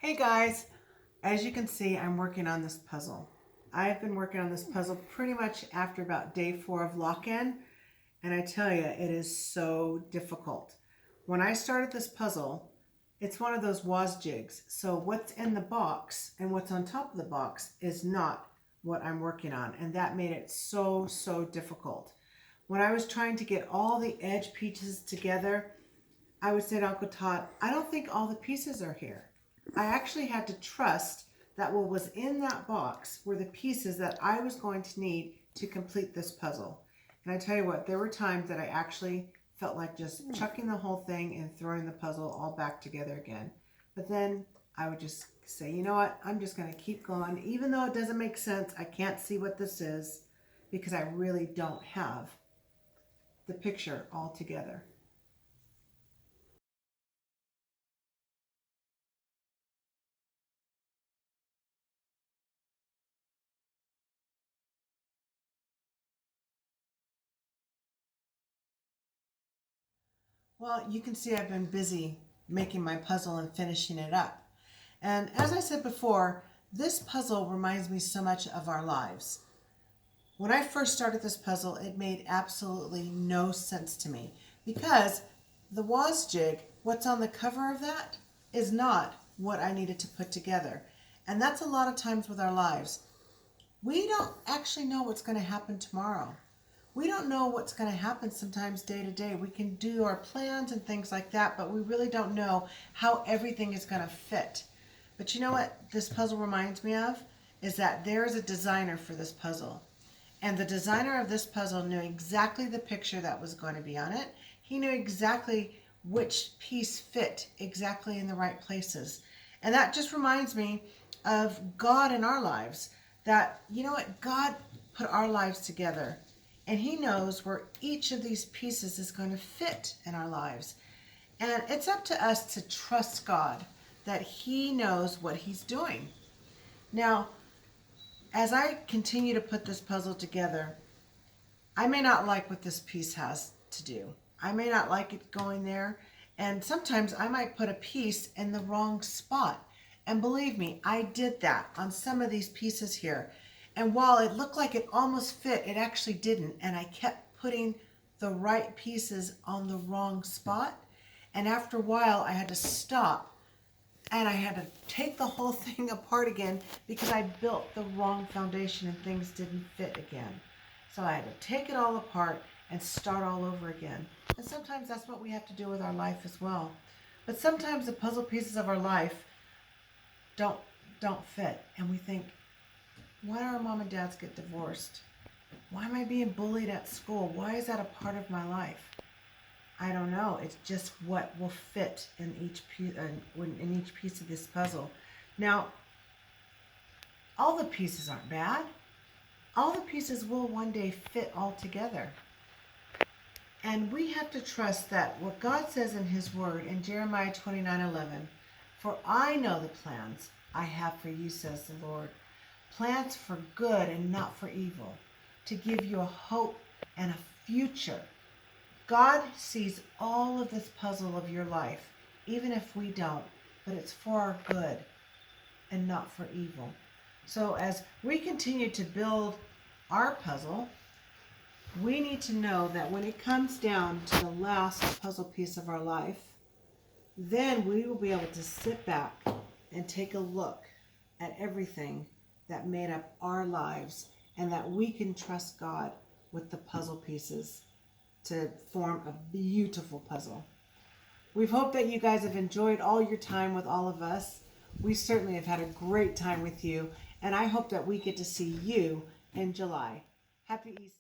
Hey guys, as you can see, I'm working on this puzzle. I've been working on this puzzle pretty much after about day 4 of lock-in, and I tell you, it is so difficult. When I started this puzzle, it's one of those was jigs. So what's in the box and what's on top of the box is not what I'm working on, and that made it so difficult. When I was trying to get all the edge pieces together, I would say to Uncle Todd, I don't think all the pieces are here. I actually had to trust that what was in that box were the pieces that I was going to need to complete this puzzle. And I tell you what, there were times that I actually felt like just chucking the whole thing and throwing the puzzle all back together again. But then I would just say, you know what, I'm just going to keep going. Even though it doesn't make sense, I can't see what this is because I really don't have the picture all together. Well, you can see I've been busy making my puzzle and finishing it up. And as I said before, this puzzle reminds me so much of our lives. When I first started this puzzle, it made absolutely no sense to me because the Woz jig, what's on the cover of that, is not what I needed to put together. And that's a lot of times with our lives. We don't actually know what's going to happen tomorrow. We don't know what's going to happen sometimes day to day. We can do our plans and things like that, but we really don't know how everything is going to fit. But you know what this puzzle reminds me of? Is that there is a designer for this puzzle. And the designer of this puzzle knew exactly the picture that was going to be on it. He knew exactly which piece fit exactly in the right places. And that just reminds me of God in our lives. That, you know what, God put our lives together. And he knows where each of these pieces is going to fit in our lives. And it's up to us to trust God that he knows what he's doing. Now, as I continue to put this puzzle together, I may not like what this piece has to do. I may not like it going there. And sometimes I might put a piece in the wrong spot. And believe me, I did that on some of these pieces here. And while it looked like it almost fit, it actually didn't. And I kept putting the right pieces on the wrong spot. And after a while, I had to stop and I had to take the whole thing apart again because I built the wrong foundation and things didn't fit again. So I had to take it all apart and start all over again. And sometimes that's what we have to do with our life as well. But sometimes the puzzle pieces of our life don't fit. And we think, why do our mom and dads get divorced? Why am I being bullied at school? Why is that a part of my life? I don't know. It's just what will fit in each piece of this puzzle. Now, all the pieces aren't bad. All the pieces will one day fit all together. And we have to trust that what God says in his word in Jeremiah 29:11, for I know the plans I have for you, says the Lord, plans for good and not for evil, to give you a hope and a future. God sees all of this puzzle of your life, even if we don't, but it's for our good and not for evil. So as we continue to build our puzzle, We need to know that when it comes down to the last puzzle piece of our life, then we will be able to sit back and take a look at everything that made up our lives, and that we can trust God with the puzzle pieces to form a beautiful puzzle. We've hoped that you guys have enjoyed all your time with all of us. We certainly have had a great time with you, and I hope that we get to see you in July. Happy Easter.